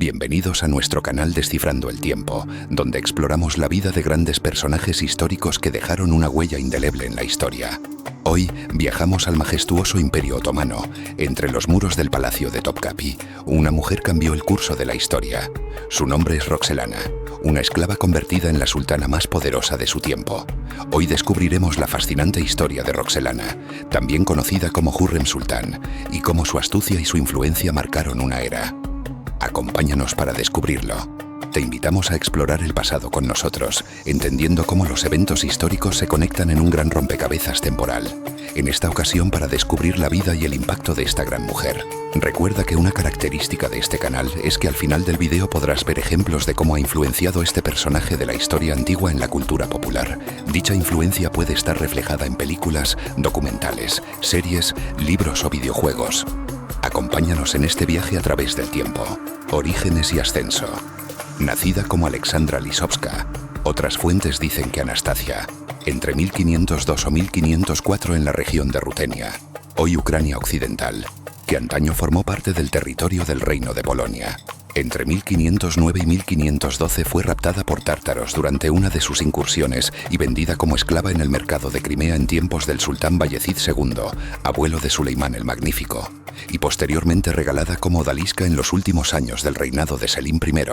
Bienvenidos a nuestro canal Descifrando el Tiempo, donde exploramos la vida de grandes personajes históricos que dejaron una huella indeleble en la historia. Hoy viajamos al majestuoso Imperio Otomano. Entre los muros del Palacio de Topkapi, una mujer cambió el curso de la historia. Su nombre es Roxelana, una esclava convertida en la sultana más poderosa de su tiempo. Hoy descubriremos la fascinante historia de Roxelana, también conocida como Hürrem Sultán, y cómo su astucia y su influencia marcaron una era. Acompáñanos para descubrirlo. Te invitamos a explorar el pasado con nosotros, entendiendo cómo los eventos históricos se conectan en un gran rompecabezas temporal. En esta ocasión, para descubrir la vida y el impacto de esta gran mujer. Recuerda que una característica de este canal es que al final del video podrás ver ejemplos de cómo ha influenciado este personaje de la historia antigua en la cultura popular. Dicha influencia puede estar reflejada en películas, documentales, series, libros o videojuegos. Acompáñanos en este viaje a través del tiempo. Orígenes y ascenso. Nacida como Alexandra Lisovska, otras fuentes dicen que Anastasia, entre 1502 o 1504 en la región de Rutenia, hoy Ucrania Occidental, que antaño formó parte del territorio del Reino de Polonia. Entre 1509 y 1512 fue raptada por tártaros durante una de sus incursiones y vendida como esclava en el mercado de Crimea en tiempos del sultán Bayezid II, abuelo de Suleimán el Magnífico, y posteriormente regalada como odalisca en los últimos años del reinado de Selim I,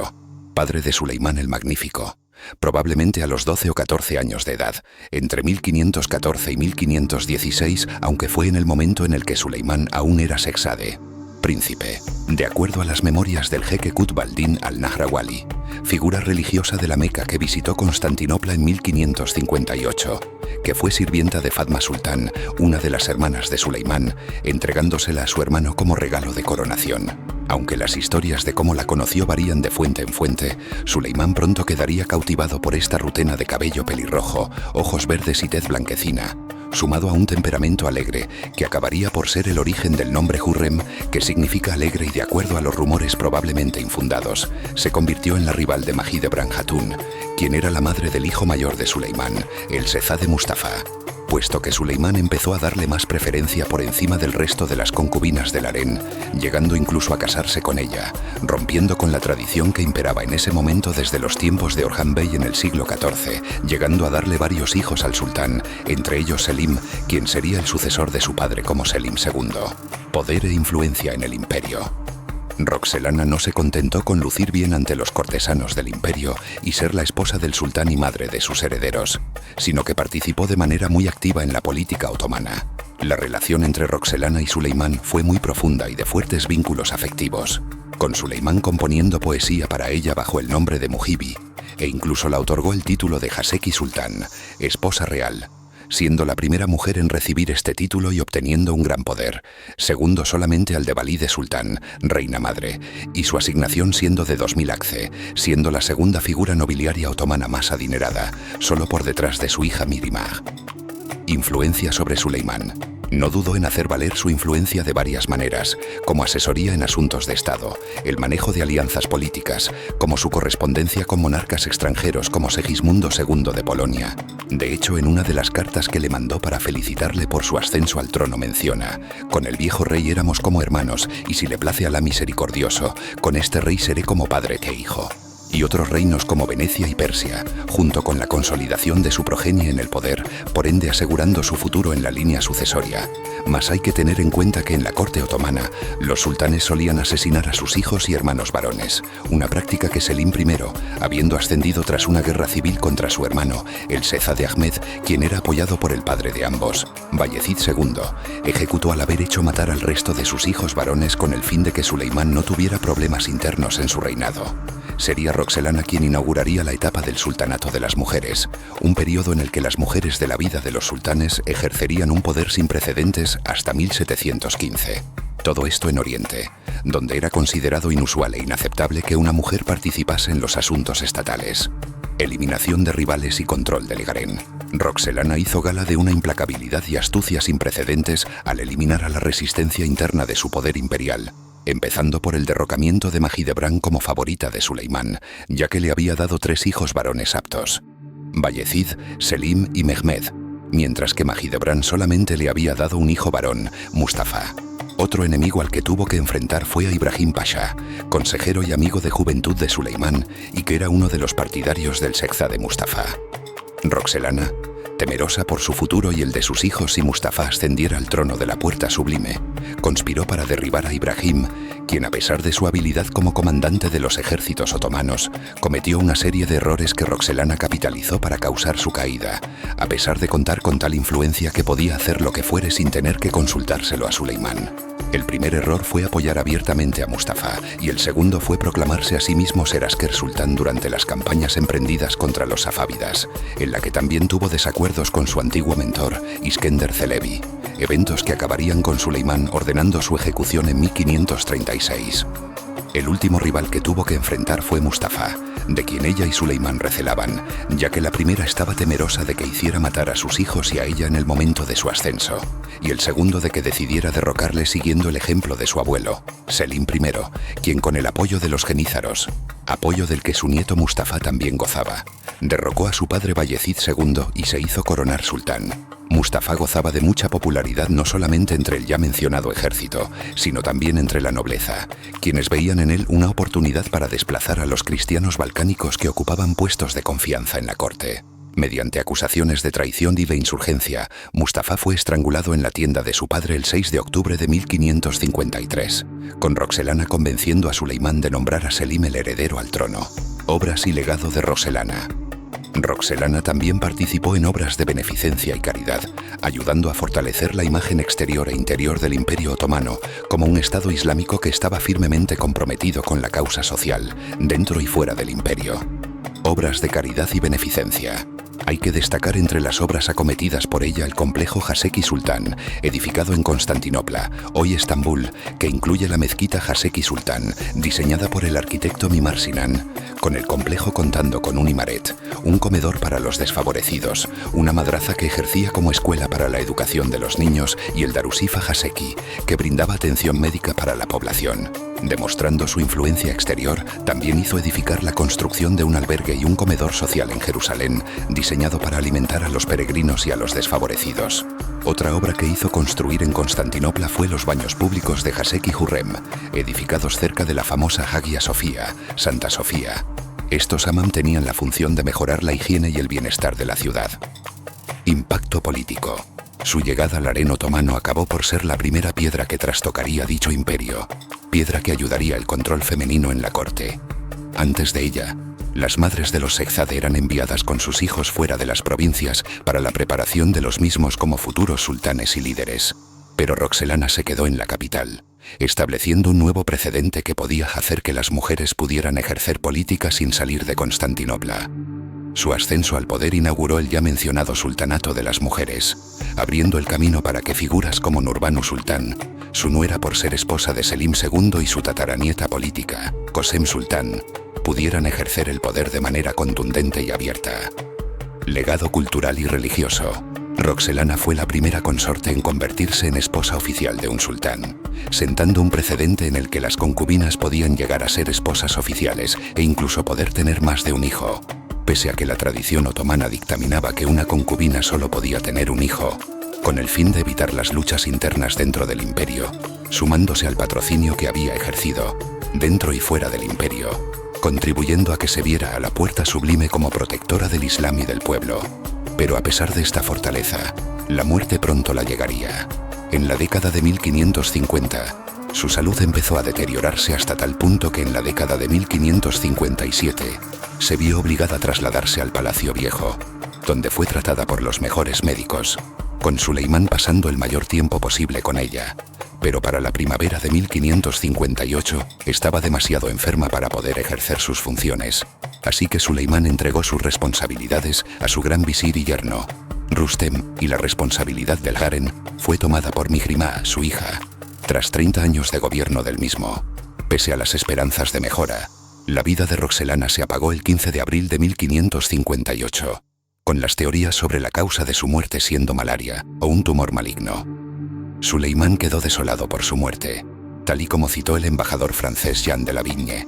padre de Suleimán el Magnífico, probablemente a los 12 o 14 años de edad, entre 1514 y 1516, aunque fue en el momento en el que Suleimán aún era sexade. Príncipe, de acuerdo a las memorias del jeque Kutbaldín al-Nahrawali, figura religiosa de la Meca que visitó Constantinopla en 1558, que fue sirvienta de Fatma Sultán, una de las hermanas de Suleimán, entregándosela a su hermano como regalo de coronación. Aunque las historias de cómo la conoció varían de fuente en fuente, Suleimán pronto quedaría cautivado por esta rutena de cabello pelirrojo, ojos verdes y tez blanquecina, sumado a un temperamento alegre que acabaría por ser el origen del nombre Hürrem, que significa alegre, y de acuerdo a los rumores probablemente infundados, se convirtió en la rival de Mahidevran Hatun, quien era la madre del hijo mayor de Suleimán, el Sezade Mustafa, puesto que Suleimán empezó a darle más preferencia por encima del resto de las concubinas del harén, llegando incluso a casarse con ella, rompiendo con la tradición que imperaba en ese momento desde los tiempos de Orhan Bey en el siglo XIV, llegando a darle varios hijos al sultán, entre ellos Selim, quien sería el sucesor de su padre como Selim II. Poder e influencia en el imperio. Roxelana no se contentó con lucir bien ante los cortesanos del imperio y ser la esposa del sultán y madre de sus herederos, sino que participó de manera muy activa en la política otomana. La relación entre Roxelana y Suleimán fue muy profunda y de fuertes vínculos afectivos, con Suleimán componiendo poesía para ella bajo el nombre de Mujibi, e incluso le otorgó el título de Haseki Sultán, esposa real, siendo la primera mujer en recibir este título y obteniendo un gran poder, segundo solamente al de Valide Sultán, reina madre, y su asignación siendo de 2000 akçe, siendo la segunda figura nobiliaria otomana más adinerada, solo por detrás de su hija Mirimah. Influencia sobre Suleimán. No dudó en hacer valer su influencia de varias maneras, como asesoría en asuntos de Estado, el manejo de alianzas políticas, como su correspondencia con monarcas extranjeros como Segismundo II de Polonia. De hecho, en una de las cartas que le mandó para felicitarle por su ascenso al trono menciona: «Con el viejo rey éramos como hermanos, y si le place Alá misericordioso, con este rey seré como padre e hijo». Y otros reinos como Venecia y Persia, junto con la consolidación de su progenie en el poder, por ende asegurando su futuro en la línea sucesoria. Mas hay que tener en cuenta que en la corte otomana, los sultanes solían asesinar a sus hijos y hermanos varones, una práctica que Selim I, habiendo ascendido tras una guerra civil contra su hermano, el Sezade Ahmed, quien era apoyado por el padre de ambos, Bayezid II, ejecutó al haber hecho matar al resto de sus hijos varones con el fin de que Suleimán no tuviera problemas internos en su reinado. Sería Roxelana quien inauguraría la etapa del sultanato de las mujeres, un periodo en el que las mujeres de la vida de los sultanes ejercerían un poder sin precedentes hasta 1715. Todo esto en Oriente, donde era considerado inusual e inaceptable que una mujer participase en los asuntos estatales. Eliminación de rivales y control del harén. Roxelana hizo gala de una implacabilidad y astucia sin precedentes al eliminar a la resistencia interna de su poder imperial, empezando por el derrocamiento de Mahidevran como favorita de Suleimán, ya que le había dado 3 hijos varones aptos: Bayezid, Selim y Mehmed, mientras que Mahidevran solamente le había dado un hijo varón, Mustafa. Otro enemigo al que tuvo que enfrentar fue a Ibrahim Pasha, consejero y amigo de juventud de Suleimán y que era uno de los partidarios del Shehzade Mustafa. Roxelana, temerosa por su futuro y el de sus hijos si Mustafa ascendiera al trono de la Puerta Sublime, conspiró para derribar a Ibrahim, quien a pesar de su habilidad como comandante de los ejércitos otomanos, cometió una serie de errores que Roxelana capitalizó para causar su caída, a pesar de contar con tal influencia que podía hacer lo que fuere sin tener que consultárselo a Suleimán. El primer error fue apoyar abiertamente a Mustafa y el segundo fue proclamarse a sí mismo ser Asker Sultán durante las campañas emprendidas contra los safávidas, en la que también tuvo desacuerdos con su antiguo mentor, Iskender Celebi, eventos que acabarían con Suleimán ordenando su ejecución en 1536. El último rival que tuvo que enfrentar fue Mustafa, de quien ella y Suleimán recelaban, ya que la primera estaba temerosa de que hiciera matar a sus hijos y a ella en el momento de su ascenso, y el segundo de que decidiera derrocarle siguiendo el ejemplo de su abuelo, Selim I, quien con el apoyo de los genízaros, apoyo del que su nieto Mustafa también gozaba, derrocó a su padre Bayezid II y se hizo coronar sultán. Mustafa gozaba de mucha popularidad no solamente entre el ya mencionado ejército, sino también entre la nobleza, quienes veían en él una oportunidad para desplazar a los cristianos balcánicos que ocupaban puestos de confianza en la corte. Mediante acusaciones de traición y de insurgencia, Mustafa fue estrangulado en la tienda de su padre el 6 de octubre de 1553, con Roxelana convenciendo a Suleimán de nombrar a Selim el heredero al trono. Obras y legado de Roxelana. Roxelana también participó en obras de beneficencia y caridad, ayudando a fortalecer la imagen exterior e interior del Imperio Otomano como un Estado islámico que estaba firmemente comprometido con la causa social, dentro y fuera del imperio. Obras de caridad y beneficencia. Hay que destacar entre las obras acometidas por ella el complejo Haseki Sultán, edificado en Constantinopla, hoy Estambul, que incluye la mezquita Haseki Sultán, diseñada por el arquitecto Mimar Sinan, con el complejo contando con un imaret, un comedor para los desfavorecidos, una madraza que ejercía como escuela para la educación de los niños y el Darusifa Haseki, que brindaba atención médica para la población. Demostrando su influencia exterior, también hizo edificar la construcción de un albergue y un comedor social en Jerusalén, diseñado para alimentar a los peregrinos y a los desfavorecidos. Otra obra que hizo construir en Constantinopla fue los baños públicos de Haseki Hurrem, edificados cerca de la famosa Hagia Sofía, Santa Sofía. Estos hammam tenían la función de mejorar la higiene y el bienestar de la ciudad. Impacto político. Su llegada al harén otomano acabó por ser la primera piedra que trastocaría dicho imperio, piedra que ayudaría el control femenino en la corte. Antes de ella, las madres de los Shehzade eran enviadas con sus hijos fuera de las provincias para la preparación de los mismos como futuros sultanes y líderes. Pero Roxelana se quedó en la capital, estableciendo un nuevo precedente que podía hacer que las mujeres pudieran ejercer política sin salir de Constantinopla. Su ascenso al poder inauguró el ya mencionado sultanato de las mujeres, abriendo el camino para que figuras como Nurbanu Sultán, su nuera por ser esposa de Selim II y su tataranieta política, Kosem Sultán, pudieran ejercer el poder de manera contundente y abierta. Legado cultural y religioso. Roxelana fue la primera consorte en convertirse en esposa oficial de un sultán, sentando un precedente en el que las concubinas podían llegar a ser esposas oficiales e incluso poder tener más de un hijo. Pese a que la tradición otomana dictaminaba que una concubina solo podía tener un hijo, con el fin de evitar las luchas internas dentro del imperio, sumándose al patrocinio que había ejercido, dentro y fuera del imperio, contribuyendo a que se viera a la Puerta Sublime como protectora del Islam y del pueblo. Pero a pesar de esta fortaleza, la muerte pronto la llegaría. En la década de 1550, su salud empezó a deteriorarse hasta tal punto que en la década de 1557 se vio obligada a trasladarse al Palacio Viejo, donde fue tratada por los mejores médicos, con Suleimán pasando el mayor tiempo posible con ella. Pero para la primavera de 1558 estaba demasiado enferma para poder ejercer sus funciones, así que Suleimán entregó sus responsabilidades a su gran visir y yerno, Rustem, y la responsabilidad del harén fue tomada por Mihrimah, su hija. Tras 30 años de gobierno del mismo, pese a las esperanzas de mejora, la vida de Roxelana se apagó el 15 de abril de 1558, con las teorías sobre la causa de su muerte siendo malaria o un tumor maligno. Suleimán quedó desolado por su muerte, tal y como citó el embajador francés Jean de la Vigne.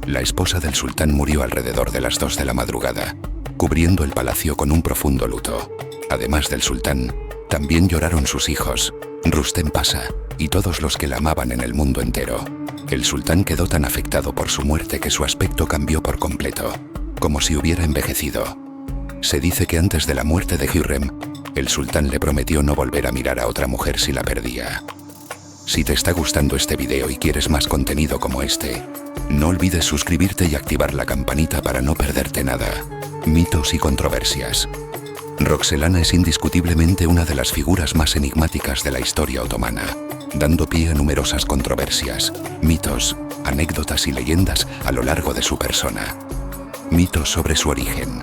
La esposa del sultán murió alrededor de las 2 de la madrugada, cubriendo el palacio con un profundo luto. Además del sultán, también lloraron sus hijos, Rustem Pasha y todos los que la amaban en el mundo entero. El sultán quedó tan afectado por su muerte que su aspecto cambió por completo, como si hubiera envejecido. Se dice que antes de la muerte de Hürrem, el sultán le prometió no volver a mirar a otra mujer si la perdía. Si te está gustando este video y quieres más contenido como este, no olvides suscribirte y activar la campanita para no perderte nada. Mitos y controversias. Roxelana es indiscutiblemente una de las figuras más enigmáticas de la historia otomana, dando pie a numerosas controversias, mitos, anécdotas y leyendas a lo largo de su persona. Mitos sobre su origen.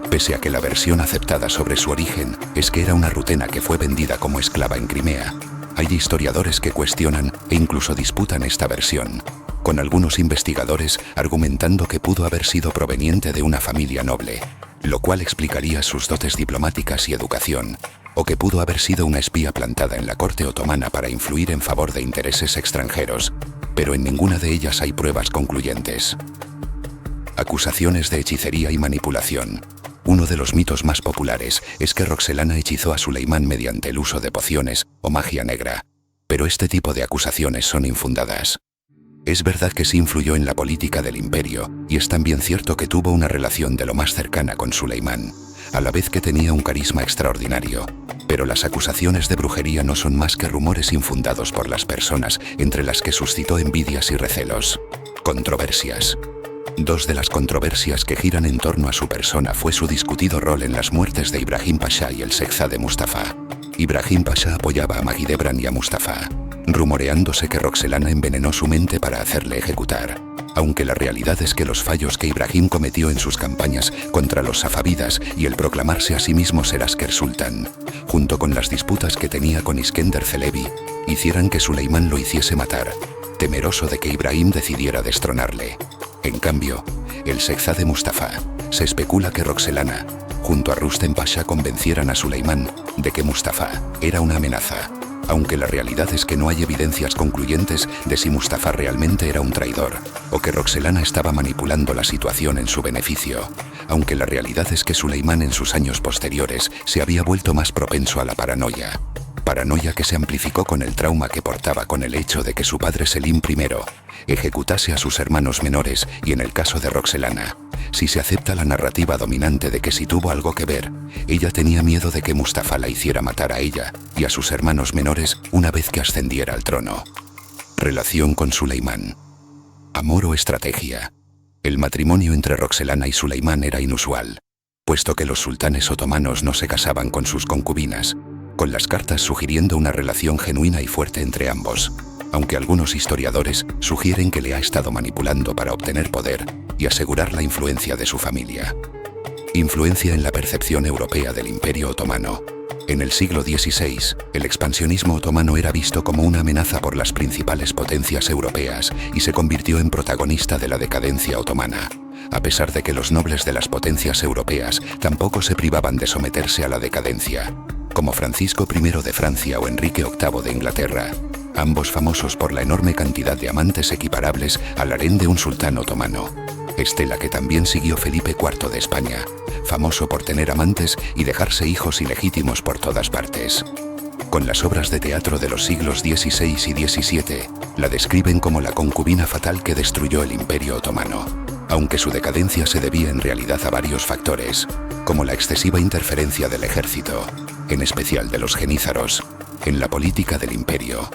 Pese a que la versión aceptada sobre su origen es que era una rutena que fue vendida como esclava en Crimea, hay historiadores que cuestionan e incluso disputan esta versión, con algunos investigadores argumentando que pudo haber sido proveniente de una familia noble, lo cual explicaría sus dotes diplomáticas y educación, o que pudo haber sido una espía plantada en la corte otomana para influir en favor de intereses extranjeros, pero en ninguna de ellas hay pruebas concluyentes. Acusaciones de hechicería y manipulación. Uno de los mitos más populares es que Roxelana hechizó a Suleimán mediante el uso de pociones o magia negra, pero este tipo de acusaciones son infundadas. Es verdad que sí influyó en la política del imperio, y es también cierto que tuvo una relación de lo más cercana con Suleimán, a la vez que tenía un carisma extraordinario, pero las acusaciones de brujería no son más que rumores infundados por las personas, entre las que suscitó envidias y recelos. Controversias. Dos de las controversias que giran en torno a su persona fue su discutido rol en las muertes de Ibrahim Pasha y el Shehzade Mustafa. Ibrahim Pasha apoyaba a Mahidevran y a Mustafa, rumoreándose que Roxelana envenenó su mente para hacerle ejecutar, aunque la realidad es que los fallos que Ibrahim cometió en sus campañas contra los safávidas y el proclamarse a sí mismo ser Asker Sultán, junto con las disputas que tenía con Iskender Celebi, hicieran que Suleimán lo hiciese matar, temeroso de que Ibrahim decidiera destronarle. En cambio, el Shehzade Mustafa, se especula que Roxelana, junto a Rustem Pasha, convencieran a Suleimán de que Mustafa era una amenaza, aunque la realidad es que no hay evidencias concluyentes de si Mustafa realmente era un traidor, o que Roxelana estaba manipulando la situación en su beneficio, aunque la realidad es que Suleimán en sus años posteriores se había vuelto más propenso a la paranoia que se amplificó con el trauma que portaba con el hecho de que su padre Selim I ejecutase a sus hermanos menores, y en el caso de Roxelana, si se acepta la narrativa dominante de que si tuvo algo que ver, ella tenía miedo de que Mustafa la hiciera matar a ella y a sus hermanos menores una vez que ascendiera al trono. Relación con Suleimán. Amor o estrategia. El matrimonio entre Roxelana y Suleimán era inusual, puesto que los sultanes otomanos no se casaban con sus concubinas, con las cartas sugiriendo una relación genuina y fuerte entre ambos, aunque algunos historiadores sugieren que le ha estado manipulando para obtener poder y asegurar la influencia de su familia. Influencia en la percepción europea del Imperio Otomano. En el siglo XVI, el expansionismo otomano era visto como una amenaza por las principales potencias europeas y se convirtió en protagonista de la decadencia otomana, a pesar de que los nobles de las potencias europeas tampoco se privaban de someterse a la decadencia, como Francisco I de Francia o Enrique VIII de Inglaterra, ambos famosos por la enorme cantidad de amantes equiparables al harén de un sultán otomano. Estela que también siguió Felipe IV de España, famoso por tener amantes y dejarse hijos ilegítimos por todas partes. Con las obras de teatro de los siglos XVI y XVII, la describen como la concubina fatal que destruyó el Imperio Otomano, aunque su decadencia se debía en realidad a varios factores, como la excesiva interferencia del ejército, en especial de los genízaros, en la política del imperio.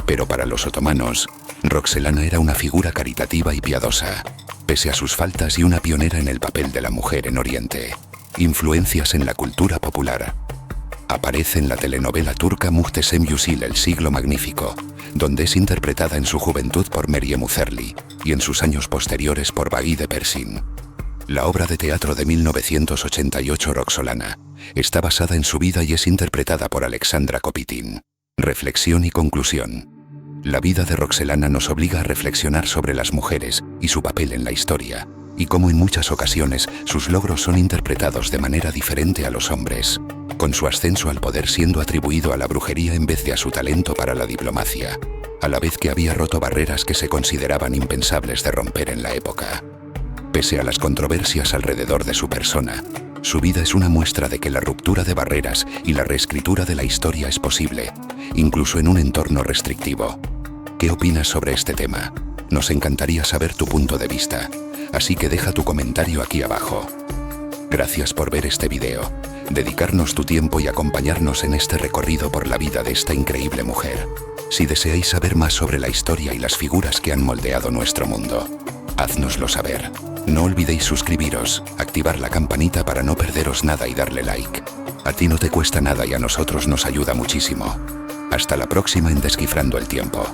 Pero para los otomanos, Roxelana era una figura caritativa y piadosa, pese a sus faltas, y una pionera en el papel de la mujer en Oriente. Influencias en la cultura popular. Aparece en la telenovela turca Muhteşem Yüzyıl, El siglo magnífico, donde es interpretada en su juventud por Meryem Uzerli y en sus años posteriores por Bagide Persin. La obra de teatro de 1988 Roxolana está basada en su vida y es interpretada por Alexandra Kopitin. Reflexión y conclusión. La vida de Roxelana nos obliga a reflexionar sobre las mujeres y su papel en la historia, y cómo en muchas ocasiones sus logros son interpretados de manera diferente a los hombres, con su ascenso al poder siendo atribuido a la brujería en vez de a su talento para la diplomacia, a la vez que había roto barreras que se consideraban impensables de romper en la época. Pese a las controversias alrededor de su persona, Su vida es una muestra de que la ruptura de barreras y la reescritura de la historia es posible, incluso en un entorno restrictivo. ¿Qué opinas sobre este tema? Nos encantaría saber tu punto de vista, así que deja tu comentario aquí abajo. Gracias por ver este video, dedicarnos tu tiempo y acompañarnos en este recorrido por la vida de esta increíble mujer. Si deseáis saber más sobre la historia y las figuras que han moldeado nuestro mundo, háznoslo saber. No olvidéis suscribiros, activar la campanita para no perderos nada y darle like. A ti no te cuesta nada y a nosotros nos ayuda muchísimo. Hasta la próxima en Descifrando el Tiempo.